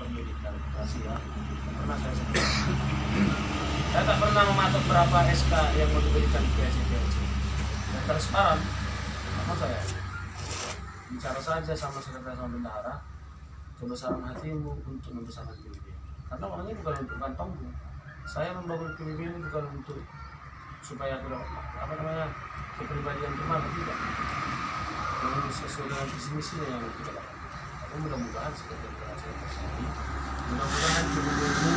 pendidikan kasih ya. Pernah saya sebut. Saya tak pernah mematok berapa SK yang mau diberikan PSC. Dan transparan, sama saya. Bicara saja sama sekretaris sama bendahara, kebesaran hatimu untuk membesarkan PBB. Karena uangnya bukan untuk kantongku. Saya membangun PBB ini bukan untuk supaya aku dapat kepribadian kemana, tidak. Yang sesuai dengan visi misinya yang kita dapat. Tapi mudah-mudahan seperti yang saya kasih. Mudah-mudahan PBB ini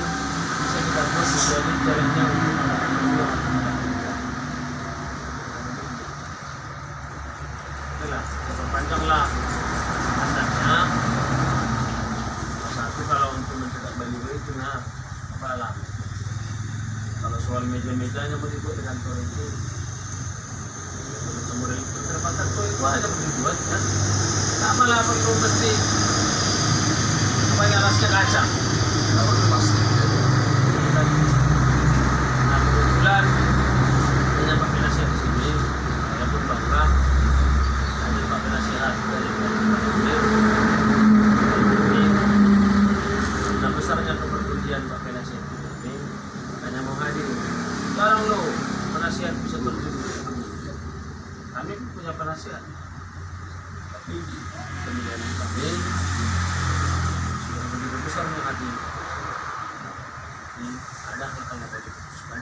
bisa kita buat menjadi jalannya untuk anak-anak. Itulah, terpanjanglah mandatnya. Satu kalau untuk mencetak baliho itu apa lama. Kalau soal meja-mejanya mau dibuat di kantor itu, model terdapat kantor itu aja dibuat kan. Tak malah perlu mesti banyak alasnya kaca. Kalau pasti. Nah kebetulan dengan Pak Penasihat di sini, saya pun bangga ada Pak Penasihat dari nah besarnya kepedulian Pak Penasihat ini hanya mau hadir. Sekarang lo penasihat bisa terjun. Kami pun punya penasihat, tapi pemilihan kami sudah begitu besar hati. Ini ada hal yang boleh diputuskan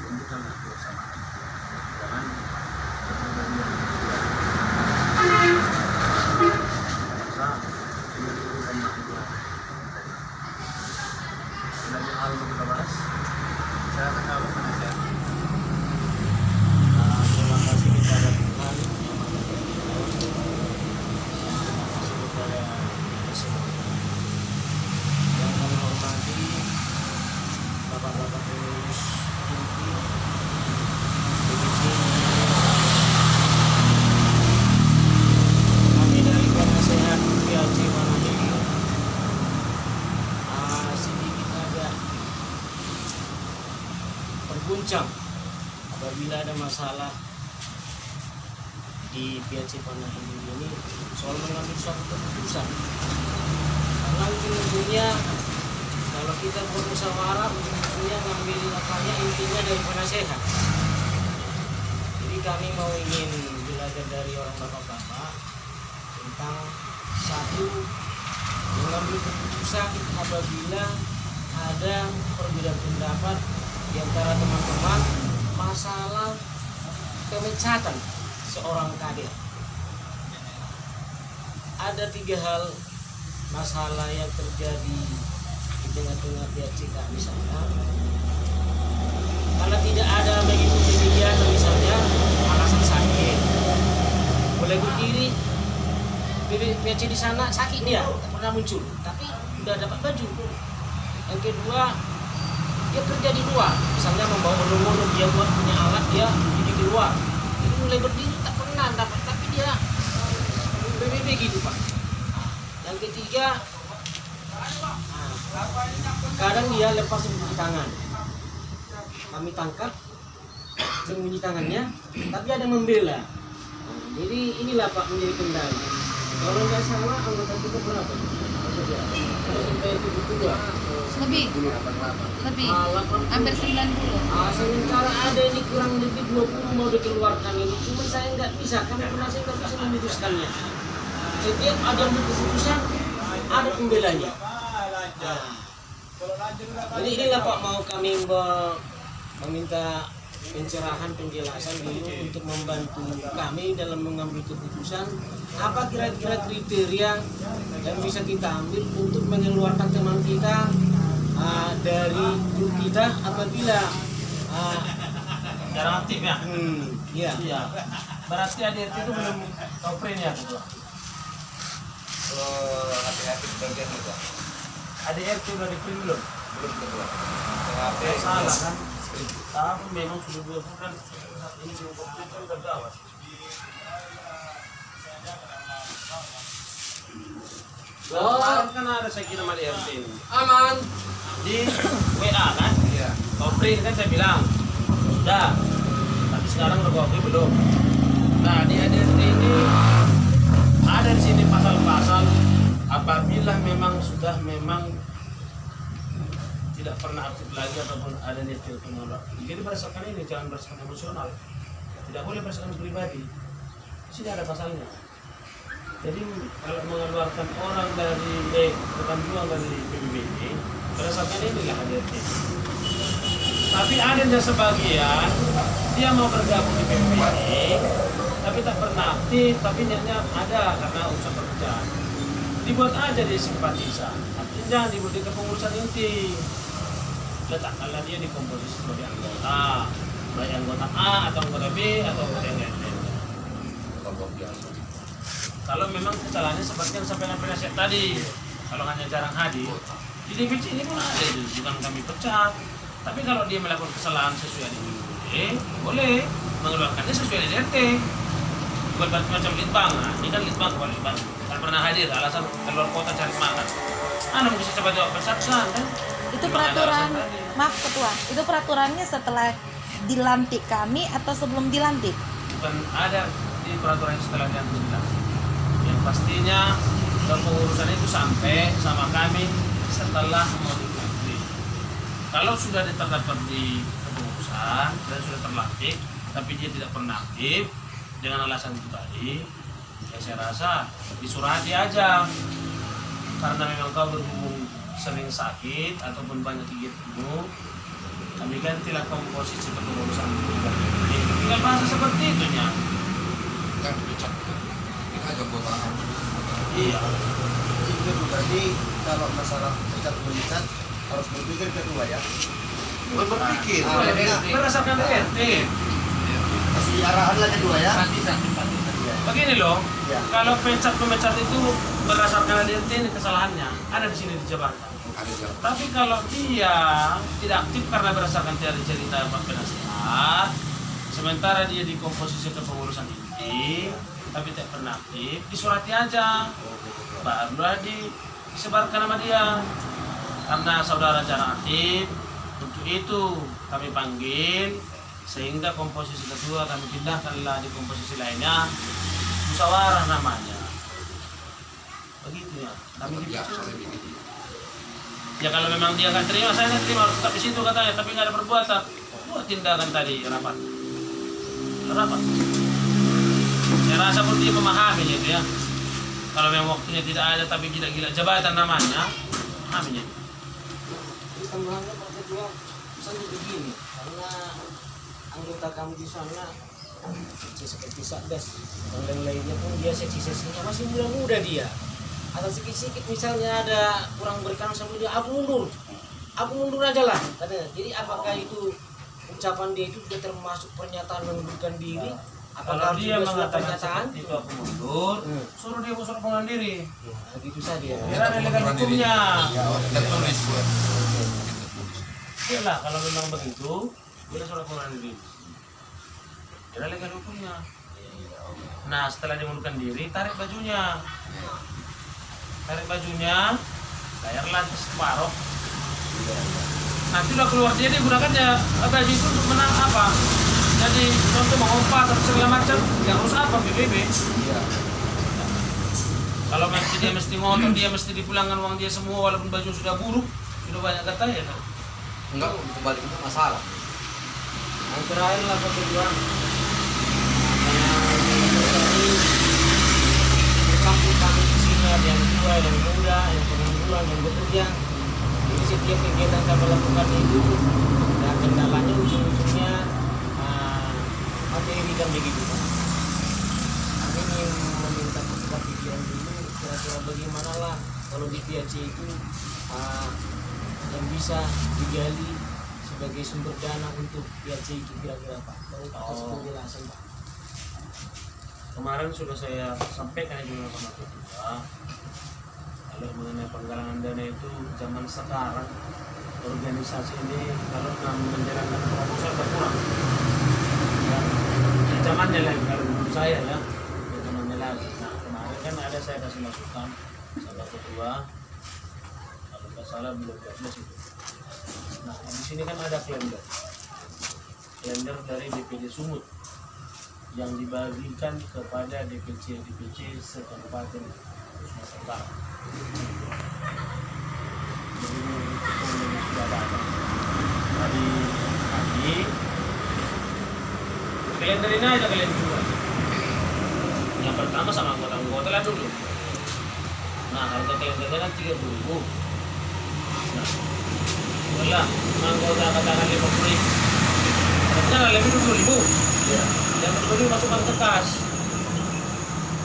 untuk kami bersama. Jangan kepribadian bisa menyebutkan makhluk. Ada hal yang kita bahas. Saya akan tahu penasihat. Terima kasih kepada Tuhan yang Maha Kuasa. Terima kasih kepada kita semua. Yang kami hormati Bapak-bapak pengurus inti PBB. Kami dari Penasehat PLC Manahili sedikit agak terguncang apabila ada masalah di PLC Manahili ini soal mengambil suatu keputusan. Karena ujung-ujungnya kalau kita bermusyawarah ujung-ujungnya ngambil apanya intinya dari penasehat. Jadi kami mau ingin belajar dari orang bapak-bapak tentang satu mengambil keputusan apabila ada perbedaan pendapat di antara teman-teman masalah pemecatan seorang kader. Ada 3 hal masalah yang terjadi di tengah-tengah PLC kami misalnya. Karena tidak ada mengikuti kegiatan misalnya alasan sakit, boleh berdiri PLC di sana sakit dia tak pernah muncul, tapi sudah dapat baju. Yang kedua, dia kerja di luar, misalnya membawa olong-olong, dia buat punya alat, dia di luar, itu mulai berdiri tak pernah dapat, tapi dia PBB gitu Pak. Yang ketiga, kadang dia lepas sembunyi tangan, kami tangkap sembunyi tangannya, tapi ada membela. Jadi inilah Pak menjadi kendala. Kalau nggak salah anggota kita berapa? Lebih hampir 90. Sementara ada ini kurang lebih 20 mau dikeluarkan ini, cuma saya nggak bisa, karena saya nggak bisa memutuskannya. Setiap ada keputusan ada pembelanya. Jadi inilah Pak, mau kami meminta pencerahan, penjelasan dulu untuk membantu kami dalam mengambil keputusan. Apa kira-kira kriteria yang bisa kita ambil untuk mengeluarkan teman kita dari grup kita apabila jarang aktif ya? Iya. Berarti ADRT itu belum open ya? Hati-hati bagian itu. ADRT udah di print belum? Belum kedua. Salah kan? Tapi memang sudah 2 bulan ini diubah itu udah gawat. Kemarin kan ada saya kirim ADRT ini. Aman. Di WA kan? Iya. Print kan saya bilang sudah, tapi sekarang udah kopi belum. Nah di ADRT ini ada di sini pasal-pasal apabila memang sudah sudah memang tidak pernah aktif lagi ataupun ada niat untuk menolak. Jadi berdasarkan ini, jangan berdasarkan emosional. Tidak boleh berdasarkan pribadi. Di sini ada pasalnya. Jadi kalau mengeluarkan orang dari rekan juang dari PBB, berdasarkan inilah ADRT. Tapi ada sebagian dia mau bergabung di PBB, tapi tak pernah aktif, tapi niatnya ada karena urusan pekerjaan. Dibuat aja dia simpatisan, artinya jangan dibuat di kepengurusan inti. Letakkanlah dia di komposisi sebagai anggota, baik anggota A atau anggota B atau anggota yang lain. Kelompok biasa. Kalau memang kesalahannya seperti yang sampaikan penasihat tadi, kalau hanya jarang hadir, di DPC ini pun ada itu, bukan kami pecat. Tapi kalau dia melakukan kesalahan sesuai dengan boleh mengeluarkannya sesuai dengan RT. Bukan macam litbang, nah, ini kan litbang kalau litbang kan pernah hadir, alasan keluar kota cari makan. Anda bisa coba jawab persatuan kan? Itu Gimana peraturan, alasan tadi? maaf ketua, itu peraturannya setelah dilantik kami atau sebelum dilantik? Bukan ada di peraturan setelah dilantik. Yang pastinya kepengurusan itu sampai sama kami setelah mau dilantik. Kalau sudah terdapat di kepengurusan dan sudah terlantik, tapi dia tidak pernah aktif dengan alasan itu tadi, ya saya rasa disurati aja. Karena memang kau berhubung sering sakit ataupun banyak gigit ilmu, kami gantilah komposisi kepengurusan ini. Tinggal bahasa seperti itunya. Kan dipecat. Kita aja anggota. Iya. Itu berarti kalau masalah pecat harus berpikir kedua ya. Bukan berpikir. Berdasarkan RT. Kasih arahan lah kedua ya. Begini loh, Ya. kalau pemecat itu berdasarkan RT ini kesalahannya ada di sini dijabarkan. Ada jalan. Tapi kalau dia tidak aktif karena berdasarkan teori cerita Pak Penasihat, sementara dia di komposisi kepengurusan inti, tapi tidak pernah aktif, disurati aja, barulah disebarkan nama dia. Karena saudara jarang aktif, untuk itu kami panggil, sehingga komposisi kedua kami pindahkanlah di komposisi lainnya, musyawarah namanya. Begitu ya, kami Biasa dipicu. lebih gitu. Ya kalau memang dia nggak terima, saya nggak terima, harus tetap di situ katanya, tapi nggak ada perbuatan. Buat tindakan tadi rapat. Saya rasa pun dia memahami itu ya. Kalau memang waktunya tidak ada tapi gila-gila jabatan namanya, memahaminya. Tambahannya Pak Ketua, misalnya begini, karena anggota kami di sana seperti Satgas dan lain-lainnya pun dia seksi-seksinya masih muda-muda dia. Atau sedikit-sedikit misalnya ada kurang berkenan sama dia, aku mundur aja lah katanya. Jadi apakah itu ucapan dia itu sudah termasuk pernyataan mengundurkan diri? Kalau Apakah dia juga sudah mengatakan pernyataan? seperti itu aku mundur, suruh dia surat pengunduran diri. Ya, gitu saja. Biar ada legal hukumnya. Tertulis. Iyalah kalau memang begitu, dia surat pengunduran diri. Biar ada legal hukumnya. Nah setelah dia mengundurkan diri, tarik bajunya. Tarik bajunya, bayarlah separuh. Nanti udah keluar dia gunakannya baju itu untuk menang apa? Jadi contoh mengompat atau segala macam, nggak harus apa PBB. Kalau nanti dia mesti ngotot, dia mesti dipulangkan uang dia semua walaupun baju sudah buruk, sudah banyak kata ya kan? Enggak, kembali itu masalah. Yang terakhir lah Pak Ketua. Kampung kami di sini ada yang tua, yang muda, yang pengangguran, yang bekerja. Jadi setiap kegiatan kami lakukan itu, dan kendalanya ujung-ujungnya materi dan begitu. Kami ingin meminta tukar pikiran dulu, kira-kira bagaimana lah kalau di PAC itu yang bisa digali sebagai sumber dana untuk PAC itu kira-kira Pak. Mau kasih penjelasan Pak. Kemarin sudah saya sampaikan juga sama ketua, kalau mengenai penggalangan dana itu zaman sekarang organisasi ini kalau menjalankan proposal berkurang. Ya, zamannya lagi kalau menurut saya ya, zamannya lagi. Nah kemarin kan ada saya kasih masukan sama ketua, kalau nggak salah belum 12 itu. Nah di sini kan ada kalender dari DPD Sumut yang dibagikan kepada DPC se Kabupaten Sumatera Utara. kalender ini aja kalian jual. Yang pertama sama anggota-anggota lah dulu. Nah, harga kalendernya kan 30.000. Nah, setelah anggota katakan 50.000, harusnya lebih 20.000. Iya. Yang 20.000 masukkan ke kas.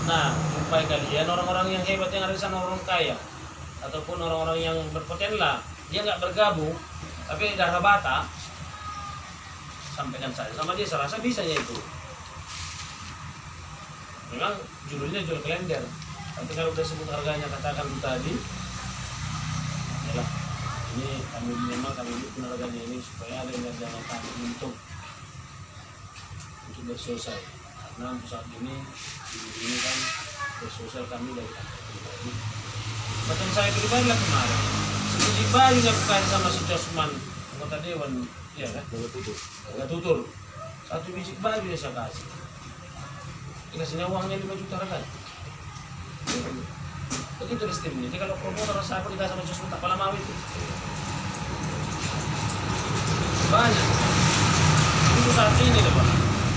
Nah, supaya kalian orang-orang yang hebat yang ada di sana, orang kaya ataupun orang-orang yang berpoten lah, dia nggak bergabung, tapi darah bata, sampaikan saja sama dia, saya rasa bisanya itu. Memang judulnya jual kalender, tapi kalau udah sebut harganya katakan tadi, yalah, ini kami memang kami bikin harganya ini supaya ada yang jangan kami untuk bersosial. Karena untuk saat ini kan bersosial kami dari kantor pribadi. Macam saya pribadi lah kemarin, sebiji baju lakukan sama si Josman, anggota dewan, ya kan? Nggak tutur. 1 biji baju yang saya kasih. Dikasihnya uangnya 5 juta harga. Begitu sistemnya. Jadi kalau promotor rasa aku dikasih sama Josman tak pala mau itu. Banyak. Itu saat ini loh Pak.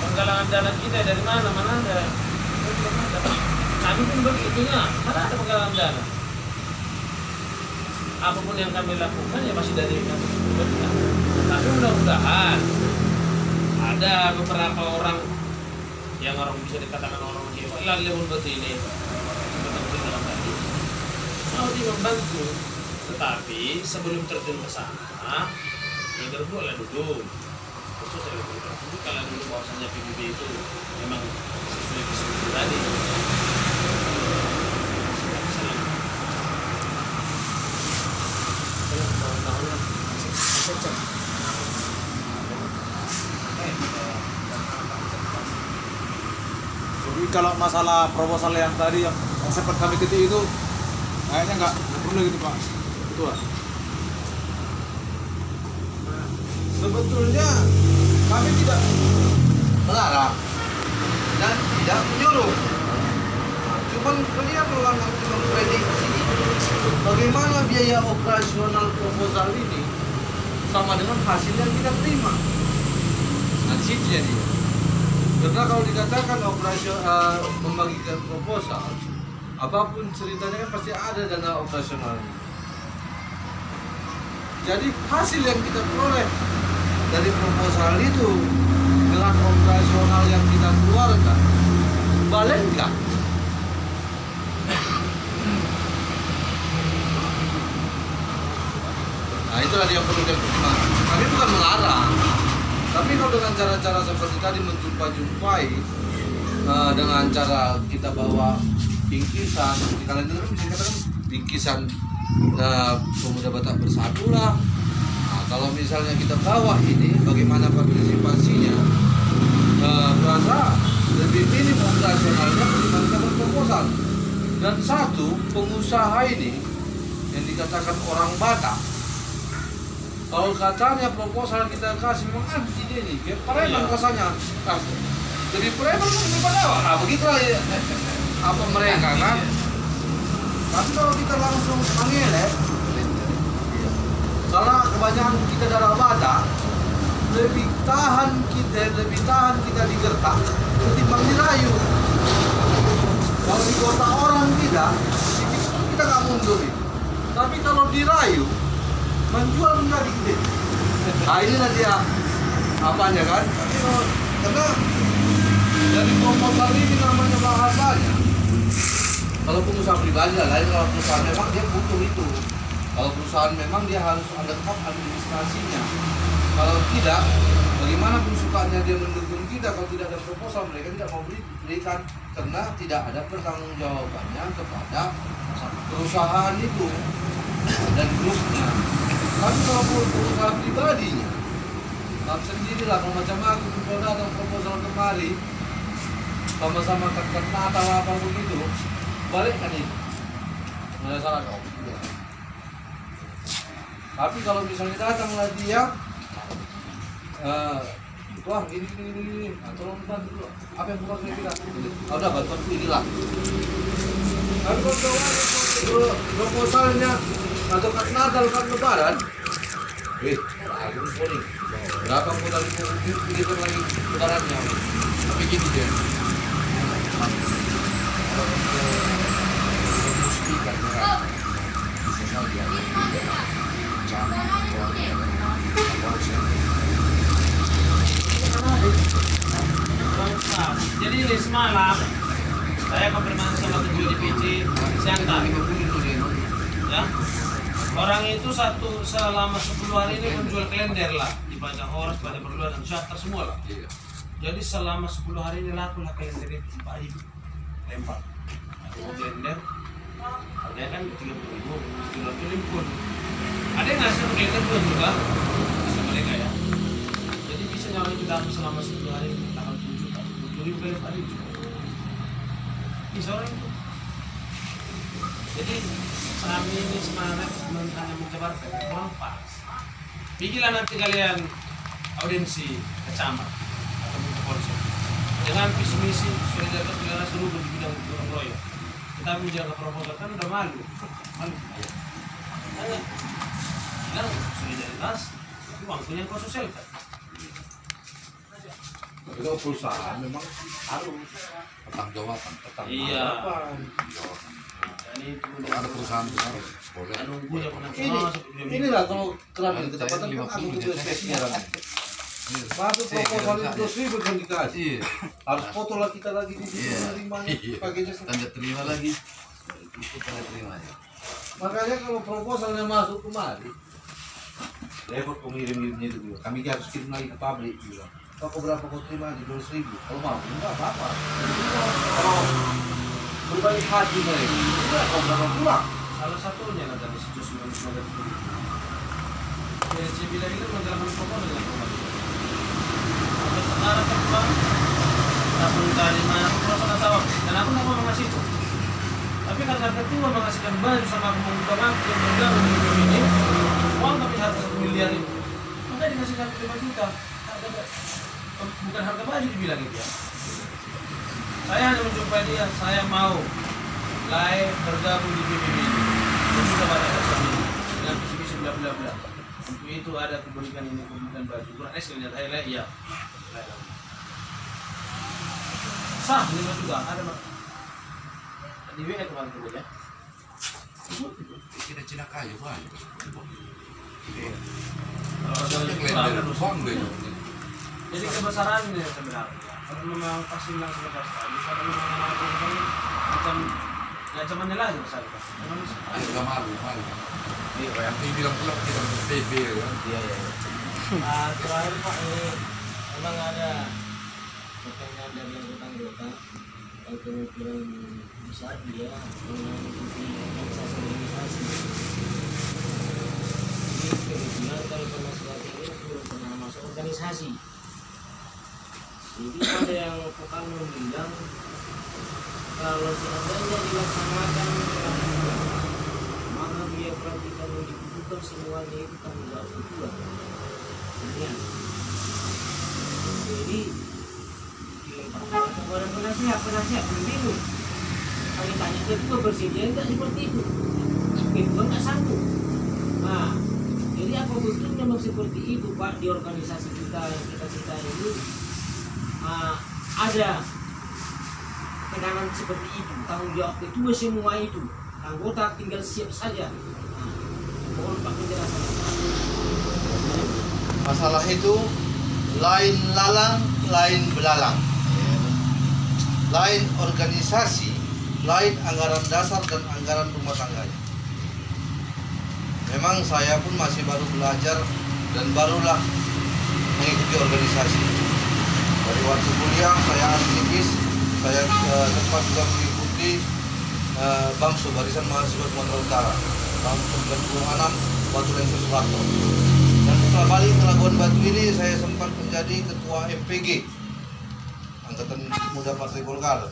Penggalangan dana kita dari mana ada. Kami pun begitunya, mana ada penggalangan dana. Apapun yang kami lakukan ya masih dari kami. Tapi mudah-mudahan ada beberapa orang yang orang bisa dikatakan orang hebat lalu seperti ini seperti dalam tadi mau dia membantu, tetapi sebelum terjun ke sana yang berdua lah dulu. Khusus saya lebih kalau dulu bahwasannya PBB itu memang sesuai visi tadi. Jadi kalau masalah proposal yang tadi yang sempat kami ketik itu kayaknya nggak perlu gitu Pak. Betul. Sebetulnya kami tidak melarang dan tidak menyuruh. Cuman kalian orang yang memprediksi bagaimana biaya operasional proposal ini sama dengan hasil yang kita terima. Nah, situnya dia. Karena kalau dikatakan membagikan proposal, apapun ceritanya kan pasti ada dana operasionalnya. Jadi hasil yang kita peroleh dari proposal itu dengan operasional yang kita keluarkan, balik nggak? Nah itulah yang perlu kita pertimbangkan. Kami bukan melarang, tapi kalau dengan cara-cara seperti tadi menjumpai dengan cara kita bawa bingkisan, di kalender kan bisa dikatakan bingkisan pemuda Batak Bersatu lah. Nah, kalau misalnya kita bawa ini, bagaimana partisipasinya? Berasa lebih minim operasionalnya dibandingkan proposal. Dan satu pengusaha ini yang dikatakan orang Batak. Kalau katanya proposal kita kasih memang anti dia nih, kayak preman rasanya. Jadi preman lebih pada nah begitulah ya. Apa mereka kan? Tapi kalau kita langsung mengelak, karena kebanyakan kita darah Batak, lebih tahan kita digertak ketimbang dirayu. Kalau di kota orang kita nggak mundur. Tapi kalau dirayu, menjual menjadi gede. Nah inilah dia apanya kan? Karena dari proposal ini namanya bahasanya. Kalau pengusaha pribadi lah, lain kalau perusahaan memang dia butuh itu. Kalau perusahaan memang dia harus ada lengkap administrasinya. Kalau tidak, bagaimana perusahaannya dia mendukung kita kalau tidak ada proposal, mereka tidak mau berikan karena tidak ada pertanggungjawabannya kepada perusahaan itu dan grupnya. Tapi kalau perusahaan pribadinya, tak sendirilah kalau macam aku kalau datang proposal kemari, sama-sama kena atau apa begitu, balik kan ini, nggak ada salah kau. Tapi kalau misalnya datanglah dia, wah ini, tolong bantu dulu. Apa yang bukan saya bilang? Udah bantuan inilah. Tapi kalau proposalnya atau kad Natal, kad Lebaran, Aku poling. Berapa putaran itu lagi putarannya? Tapi gini dia. Mesti kan merah. Bisa dia. Jangan Jadi ini semalam saya konfirmasi sama ketua DPC Siantar. Ya, orang itu selama 10 hari ini menjual kalender lah di banyak orang, banyak perluan dan syarat semua lah. Jadi selama 10 hari ini laku lah kalender itu 4.000 lempar. Aku kalender harganya kan 30.000, 30.000. Ada yang ngasih kalender pun juga sama mereka ya. Jadi bisa nyampe itu dalam selama 10 hari ini tanggal 7 juta, 20.000 kali 4.000. Bisa orang itu. Jadi kami ini semangat hanya mencebarkan kurang pas. Bikinlah nanti kalian audiensi ke camat atau ke polisi dengan visi misi solidaritas wilayah seluruh di bidang gotong royong. Kita menjaga provokator kan udah malu. Karena bilang solidaritas itu waktunya kau sosialkan. Itu perusahaan memang harus pertanggungjawaban. Iya. Ini Ada perusahaan besar boleh. nunggunya pernah Inilah kalau keramik ketepatan kan aku butuh spesial. Masuk proposal itu 2.000 kan dikasih. Harus foto lah kita lagi di situ menerimanya pakai jasa. Tanda terima lagi. Itu tanda terima ya. Makanya kalau proposalnya masuk kemari, repot pengirim-ngirimnya itu juga. Kami harus kirim lagi ke pabrik juga. Kau berapa kau terima di 2.000? Kalau mau enggak apa-apa. Kalau berbalik hati mereka, enggak kau berapa pulang? salah satunya lah dari situs sebagai studi. PLC bilang itu menjalankan proposal dengan kembali. Sampai sekarang kedua, tak perlu terima proposal sawah dan aku tak mau mengasih itu. Tapi karena ketua mengasihkan baju sama aku membuka waktu yang bergabung di ini, uang kami harga 1 miliar itu, maka dikasihkan 5 juta. Bukan harga baju dibilang itu ya. Saya hanya mencoba dia, saya mau live bergabung di PBB ini. Dan sudah pada dasar ini dengan visi-visi bla bla bla. Untuk itu ada keberikan ini, keberikan baju. Kurang lihat highlight ya. Sah ini juga ada mak. Di WA kemarin tuh ya. Cina-cina kayu banyak. Kalau ada Kalender bang deh. jadi kebesarannya sebenarnya. Kalau memang pasti bilang selepas tadi, kalau memang macam ancamannya lagi besar kan. Agak malu. Iya, yang dibilang pula kita PB ya. Iya. Terakhir Pak, ini memang ada pertanyaan dari anggota-anggota kalau kemungkinan besar dia mengikuti organisasi. Ini kebetulan kalau penasehat ini belum pernah masuk organisasi. Jadi ada yang vokal bilang kalau seandainya dilaksanakan maka biaya pelantikan yang dibutuhkan semuanya itu tanggung jawab ketua. Jadi dilemparkan kepada penasihat belum bingung. Kali tanya ketua bersedia enggak seperti itu. Ketua enggak sanggup. Nah, jadi apa betul memang seperti itu Pak di organisasi kita yang kita ini ada tekanan seperti itu, tanggung jawab ketua semua itu, anggota tinggal siap saja. Mohon Pak penjelasan. Masalah itu lain lalang, lain belalang. Lain organisasi, lain anggaran dasar dan anggaran rumah tangganya. Memang saya pun masih baru belajar dan barulah mengikuti organisasi. Dari waktu kuliah saya aktivis, saya sempat juga mengikuti BAMSU, Barisan Mahasiswa Sumatera Utara, tahun 96 Batu Lenser Soeharto. Dan setelah balik ke Labuan Batu ini saya sempat menjadi ketua MPG, Angkatan Muda Partai Golkar,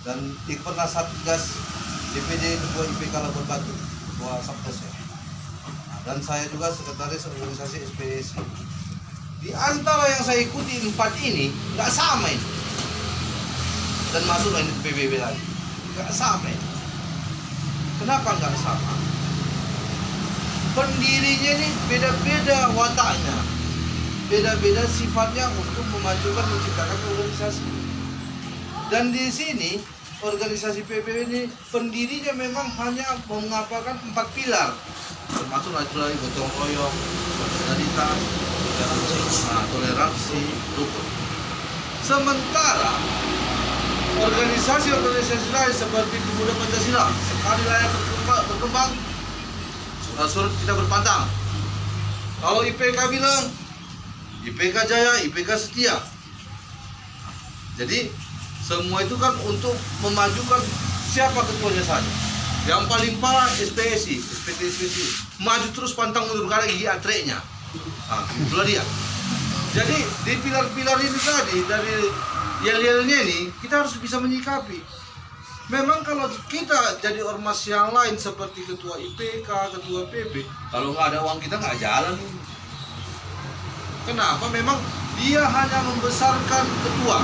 dan pernah Satgas DPD ketua IPK Labuan Batu, ketua Satgasnya. Dan saya juga sekretaris organisasi SPSI. Di antara yang saya ikuti 4 ini nggak sama ini. Dan masuklah ini ke PBB lagi. Nggak sama ini. Kenapa nggak sama? pendirinya ini beda-beda wataknya, beda-beda sifatnya untuk memajukan menciptakan organisasi. Dan di sini organisasi PBB ini pendirinya memang hanya mengapakan 4 pilar, termasuk naturalisasi, gotong royong, solidaritas, toleransi, rukun. Sementara organisasi-organisasi lain seperti Pemuda Pancasila sekali layak berkembang, surat kita berpantang. Kalau IPK bilang IPK Jaya, IPK Setia. Jadi semua itu kan untuk memajukan siapa ketuanya saja. Yang paling parah SPSI, SPTSI, maju terus pantang mundur karena gigi antrenya. Nah, itulah dia. Jadi di pilar-pilar ini tadi dari yel-yelnya ini kita harus bisa menyikapi. Memang kalau kita jadi ormas yang lain seperti ketua IPK, ketua PB, kalau nggak ada uang kita nggak jalan. Kenapa? Memang dia hanya membesarkan ketua.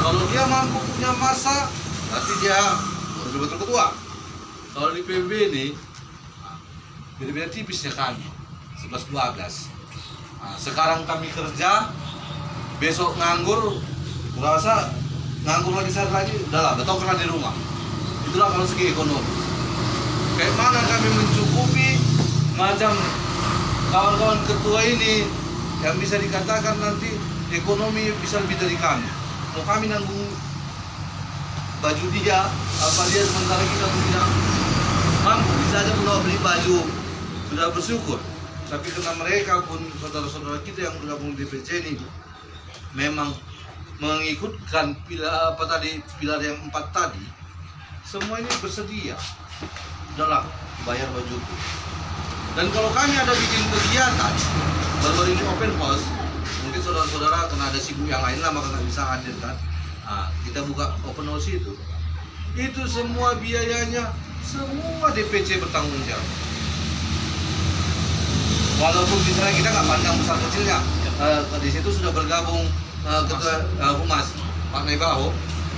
Kalau dia mampu punya masa, nanti dia betul-betul ketua. Kalau di PB ini beda-beda tipisnya kami 11-12. Nah, sekarang kami kerja, besok nganggur, merasa nganggur lagi saat lagi, udahlah betongkan di rumah. Itulah kalau segi ekonomi. Kayak mana kami mencukupi macam kawan-kawan ketua ini yang bisa dikatakan nanti ekonomi bisa lebih dari kami. Mau kami nanggung baju dia, apa dia sementara kita tidak mampu, bisa aja belum beli baju, sudah bersyukur. Tapi karena mereka pun saudara-saudara kita yang bergabung di DPC ini memang mengikutkan pilar pilar yang 4 tadi, semua ini bersedia, udahlah bayar bajuku. Dan kalau kami ada bikin kegiatan baru ini open house, mungkin saudara-saudara karena ada sibuk yang lain lah maka nggak bisa hadir kan. Nah, kita buka open house itu semua biayanya semua DPC bertanggung jawab. Walaupun misalnya kita nggak pandang besar kecilnya, di situ sudah bergabung ketua humas Pak Naibaho.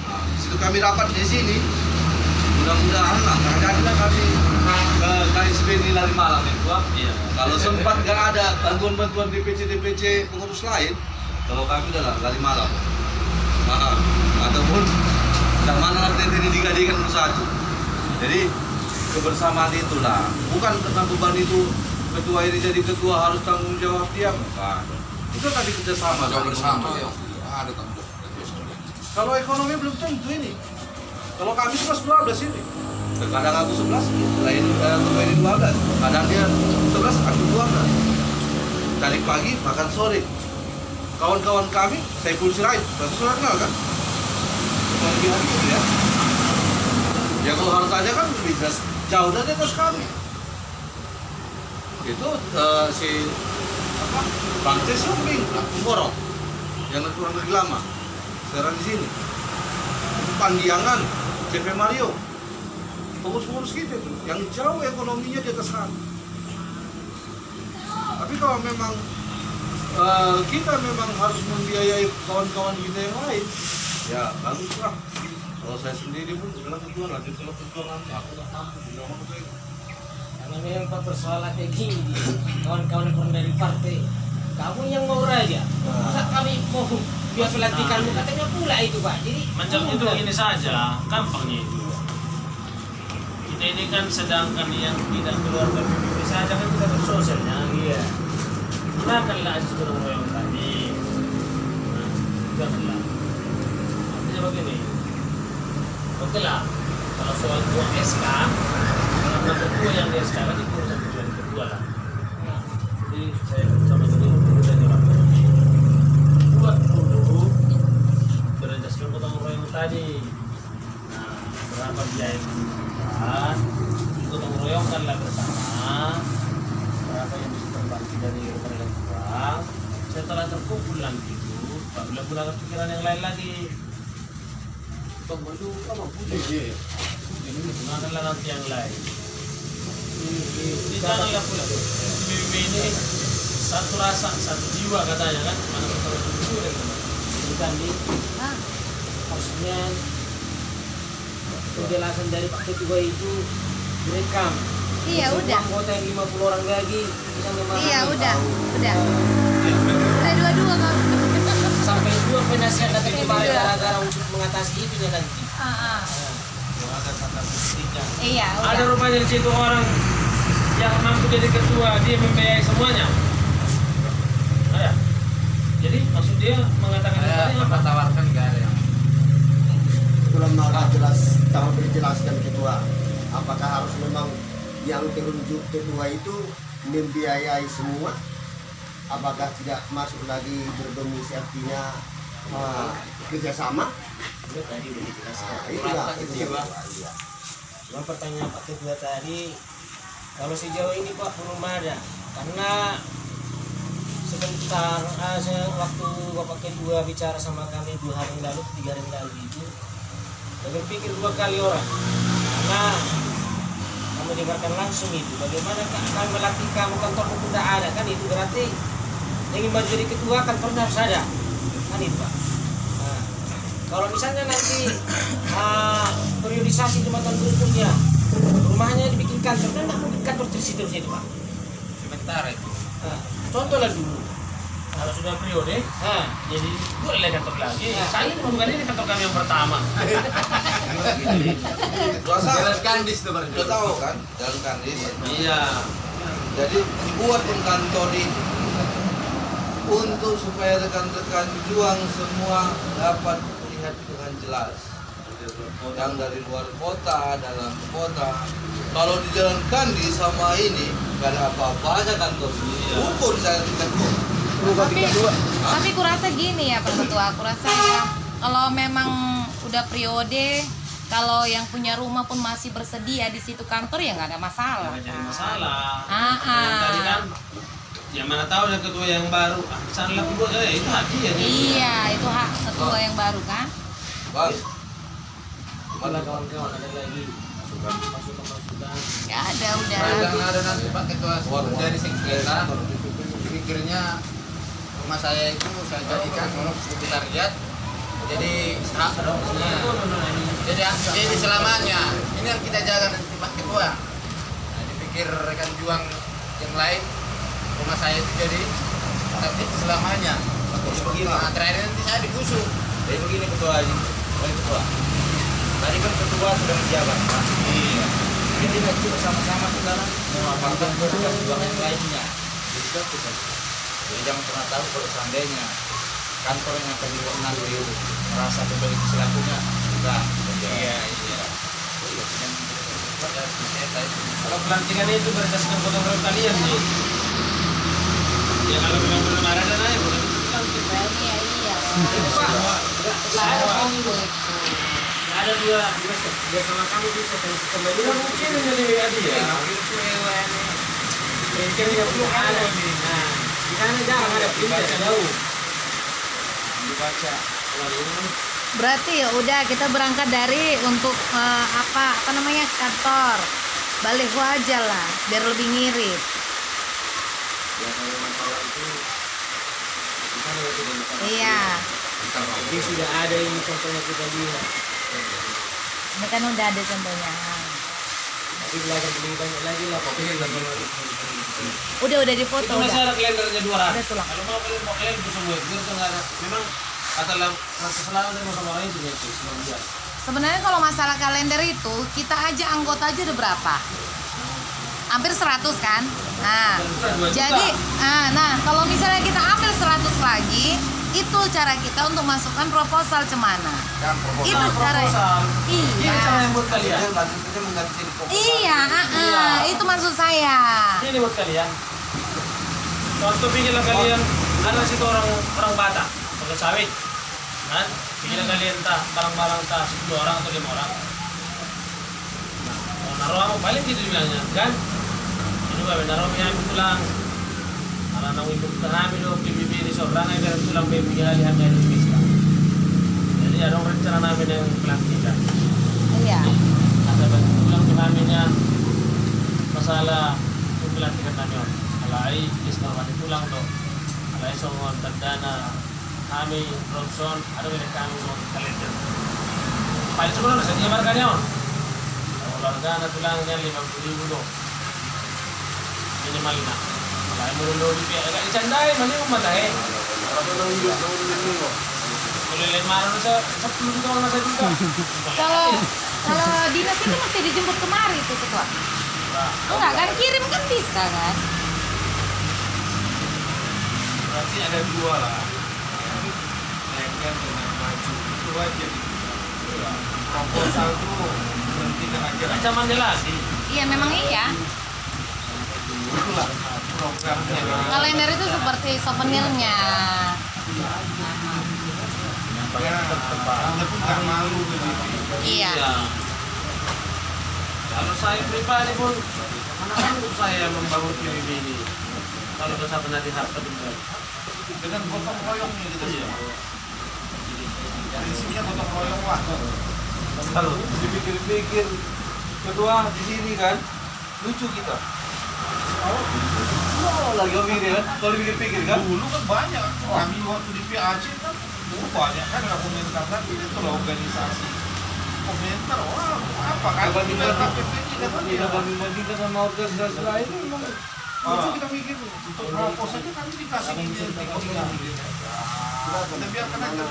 Nah, di situ kami rapat di sini. Mudah-mudahan lah, kadang-kadang kami ke KSB ini lari malam ya, Pak. Iya. Kalau sempat nggak ada bantuan DPC pengurus lain, kalau kami udah lari malam. Nah, ataupun tidak mana nanti ini digadikan bersatu. Jadi kebersamaan itulah, bukan karena beban itu ketua ini jadi ketua harus tanggung jawab dia, bukan. Itu tadi kerjasama. Kalau bersama ya ada tanggung jawab. Kalau ekonomi belum tentu ini. Kalau kami cuma 12 ini. Kadang aku 11, lain ketua ini 12. Kadang dia 11, aku 12. Dari pagi makan sore. Kawan-kawan kami, saya pulsi lain. Berarti sudah kenal kan? Lebih hari itu ya. Ya kalau harus aja kan bisa jauh dari atas kami. Itu si apa? Bang C shopping, Borong, yang kurang lebih lama. Sekarang di sini. Pandiangan, CV Mario, pengurus-pengurus gitu tuh, yang jauh ekonominya di atas kami. Tapi kalau memang kita memang harus membiayai kawan-kawan kita yang lain, ya bagus lah. Kalau saya sendiri pun bilang ketua nanti kalau ketua nanti aku nggak mampu, bilang apa itu. Karena memang Pak persoalan kayak gini, kawan-kawan kurang dari partai, kamu yang mau raja, masa kami mau biar pelantikanmu katanya pula itu Pak. Jadi Macam itu ini saja, gampangnya itu. Kita ini kan sedangkan yang tidak keluar dari PBB saja kan kita bersosialnya. Iya. Gunakanlah asas gotong royong tadi. Nah, gunakanlah. Artinya begini. Oke lah, kalau soal buang SK, kalau ketua yang di SK kan itu urusan ketua lah. Nah, jadi saya sama dulu dan buat dulu berdasarkan gotong royong tadi. Nah, berapa biaya yang dibutuhkan, gotong royongkanlah bersama. Berapa yang bisa terbagi dari rekening uang. Setelah terkumpul nanti itu, barulah gunakan pikiran yang lain lagi. Tunggu dulu, apa punya? Gunakanlah nanti yang lain. Janganlah pula. PBB ini satu rasa, satu jiwa katanya kan. Mana betul jiwa dan bukan di maksudnya penjelasan dari Pak Ketua itu direkam Iya, Semua udah. anggota yang 50 orang lagi bisa memahami. Iya, udah. Udah dua-dua kamu. Sampai 2 penasihat datang kemarin gara-gara untuk mengatasi itu ya nanti. Ah, ah. Ada kata kuncinya. Iya, Ada udah. rupanya di situ orang yang mampu jadi ketua, dia membiayai semuanya. Ada. Jadi maksud dia mengatakan Saya tadi apa? pernah tawarkan nggak ada yang Belum jelas, tahu dijelaskan ketua. Apakah harus memang yang terunjuk ketua itu membiayai semua? Apakah tidak masuk lagi berdomisi artinya kerjasama? Itu tadi udah dijelaskan. Nah, itulah itu Ketua. Iya. Cuma pertanyaan Pak Ketua tadi, kalau sejauh ini Pak belum ada, karena sebentar waktu Bapak Ketua bicara sama kami 2 hari yang lalu, 3 hari yang lalu itu, saya berpikir 2 kali orang, karena kamu dengarkan langsung itu, bagaimana akan melatih kamu kantor tidak ada kan, itu berarti yang ingin maju jadi ketua kantornya harus ada, kan itu Pak. Nah, kalau misalnya nanti periodisasi 5 tahun berikutnya rumahnya dibikin kantor, kan nggak mungkin kantor terus itu Pak. sebentar itu. Nah, contohlah dulu. Kalau sudah periode, Nah, jadi boleh kantor lagi. Nah. Saya bukan ini kantor kami yang pertama. Jalan Kandis tuh baru. Udah tahu kan, Jalan Kandis. Iya. Jadi dibuat pun kantor ini untuk supaya rekan-rekan juang semua dapat melihat dengan jelas. Yang dari luar kota, dalam kota. Kalau di Jalan Kandis sama ini gak ada apa-apanya kantor. Ukur saya tingkat Tapi kurasa gini ya Pak Ketua, kurasa ya kalau memang udah periode, kalau yang punya rumah pun masih bersedia di situ kantor ya nggak ada masalah. Jangan jadi masalah. Ah. Tadi kan, ya mana tahu yang ketua yang baru, sana lagi buat saya itu hati ya. Iya, itu hak ketua yang baru kan. Bang, itulah kawan-kawan ada lagi masukan-masukan. Nggak ada, udah. Yang ada nanti Pak Ketua dari sekreta, pikirnya rumah saya itu saya jadikan sekretariat, jadi hak. Jadi selamanya ini yang kita jaga nanti Pak Ketua. Nah, dipikir rekan juang yang lain rumah saya itu jadi tapi selamanya. Nah, terakhir nanti saya digusur. Jadi begini ketua aja, ketua. Tadi kan ketua sudah menjabat, Pak. Iya. Jadi nanti bersama-sama sekarang mengamalkan perjuangan yang lainnya. Jadi fokus aja. Jadi jangan pernah tahu kalau seandainya kantor yang akan dibuat nanti merasa kembali selakunya enggak. Iya. Kalau pelantikan itu berdasarkan fotografi kalian nih. Ya kalau memang belum ada dan aja boleh dilantik. Iya. Ada dua dia sama kamu bisa kembali. Ya mungkin jadi hadiah. Mungkin 30 ada nih. Nah, di sana jangan ada pindah jauh. Dibaca. Berarti ya udah kita berangkat dari untuk apa namanya kantor. Baliho aja lah, biar lebih mirip. Ya kalau masalah itu kita tidak bisa. Iya. Jadi sudah ada ini contohnya kita lihat. Ini kan udah ada contohnya. Tapi belajar lebih banyak lagi lah pokoknya. Udah difoto Itu masih udah. ada kalendernya 200. Ada tulang. Kalau mau kalian bisa buat biar tuh nggak ada. Memang kata selalu dari sama orang itu gitu. Sebelum dia. Sebenarnya kalau masalah kalender itu kita aja anggota aja udah berapa? Hampir 100 kan? Nah, jadi nah kalau misalnya kita ambil 100 lagi, itu cara kita untuk masukkan proposal cemana? Itu cara. Ini cara yang Iya. buat kalian. lanjutnya mengganti Iya, itu maksud saya. Ini buat kalian. Contoh pikirlah kalian ada situ orang Batak, pakai sawit, kan? Pikirlah kalian barang-barang 10 orang atau 5 orang. Nah, naruh apa paling gitu bilangnya, kan? Ini bawa naruh kami pulang. Kalau nang ibu kami lo PBB di seorang agar tulang baby hari di pesta. Jadi ada rencana namin yang pelantikan. Iya. Ada bantu tulang namanya masalah untuk pelantikan namin. Alai istormani tulang tuh. Alai songon tandana kami Robson ada milik kami mau kalender. Paling sebelum saya nyebarkannya on. Olahraga tulangnya 50.000 loh. minimal na. Kaya mo rin lori piya. Kaya isanday, mali mo matay. Kulilin maro na sa peluru ka na sa dito. Kalau dinas itu mesti dijemput kemari tuh ketua. Enggak kan kirim kan bisa kan? Berarti ada dua lah. Lengket dengan maju itu aja. Proposal tuh berhentikan aja. Ancaman lagi. Iya memang iya. Itulah programnya. Kalender itu seperti souvenirnya. Ya, Anda pun nggak malu begitu. Iya. Kalau saya pribadi pun, mana sanggup saya membangun PBB ini. Kalau dosa benar di harta benar. Dengan gotong royongnya gitu sih. Iya. Prinsipnya gotong royong lah. Kalau Dipikir-pikir kedua di sini kan lucu kita. Oh, lagi mikir kan? Kalau dipikir-pikir kan? Dulu kan banyak. Kami waktu di PAC kan dulu banyak kan ada komentar tadi itu loh organisasi. Komentar, wah apa kan? Bandingkan sama organisasi lain memang. Itu kita mikir untuk proposalnya kami dikasih ini. Kita biarkan aja.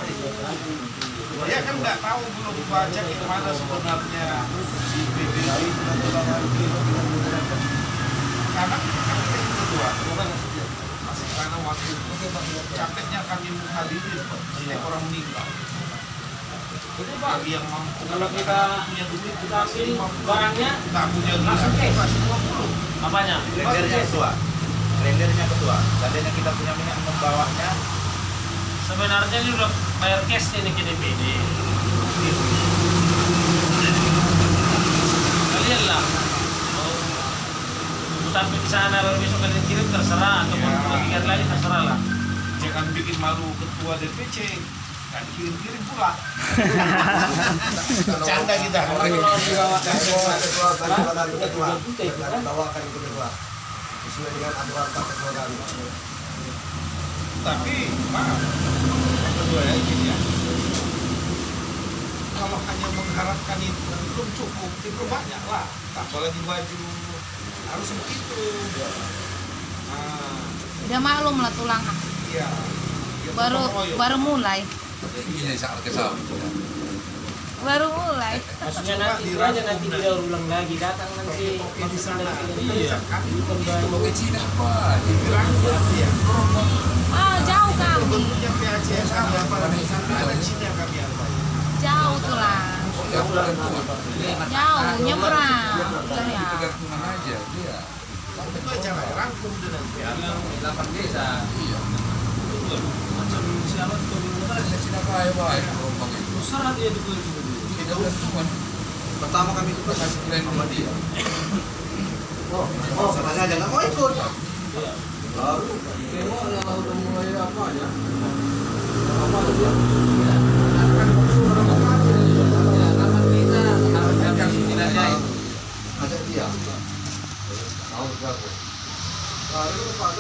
Ya kan nggak tahu belum baca gimana sebenarnya si PBB karena kami itu kedua masih karena waktu capeknya kami menghadiri setiap orang meninggal itu bagi yang mampu kalau kita punya duit kita ambil barangnya, nggak punya duit langsung cash. kasih 20 apanya? Rendernya ketua. Rendernya ketua. Seandainya kita punya minyak membawanya, Sebenarnya ini udah bayar cash ini ke DPD. Kalian lah. Mau sampai di sana baru besok kalian kirim terserah atau mau bagian lagi terserah lah. jangan bikin malu ketua DPC kan kirim-kirim pula canda kita sesuai dengan aturan Pak Ketua kami. tapi maaf Pak Ketua ya gini ya kalau hanya mengharapkan itu belum cukup diperbanyak lah apalagi baju harus begitu nah Udah maklum lah tulang. iya ya, Baru mulai. Baru mulai. Maksudnya nanti itu aja nanti didaur ulang lagi, datang nanti lapisan dari iya kami kembali. Ah, jauh kami. bentuknya PAC sama ada Cina kami apa Jauh tulang. Jauh nyebrang. Iya. itu aja lah rangkum dengan PAC 8 desa. Macam siapa tuh di mana ada Cina kaya baik. Besar dia di Pertama kami itu kasih plan sama dia. Oh, katanya aja nggak mau ikut. Baru, udah mulai apa ya? Apa dia? Ada dia. Tahu berapa? Baru lepas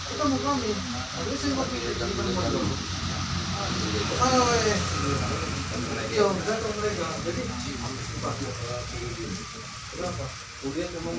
kita mau kami. Tapi saya mau pilih di mana? Iya, datang mereka. Jadi berapa? Kemudian memang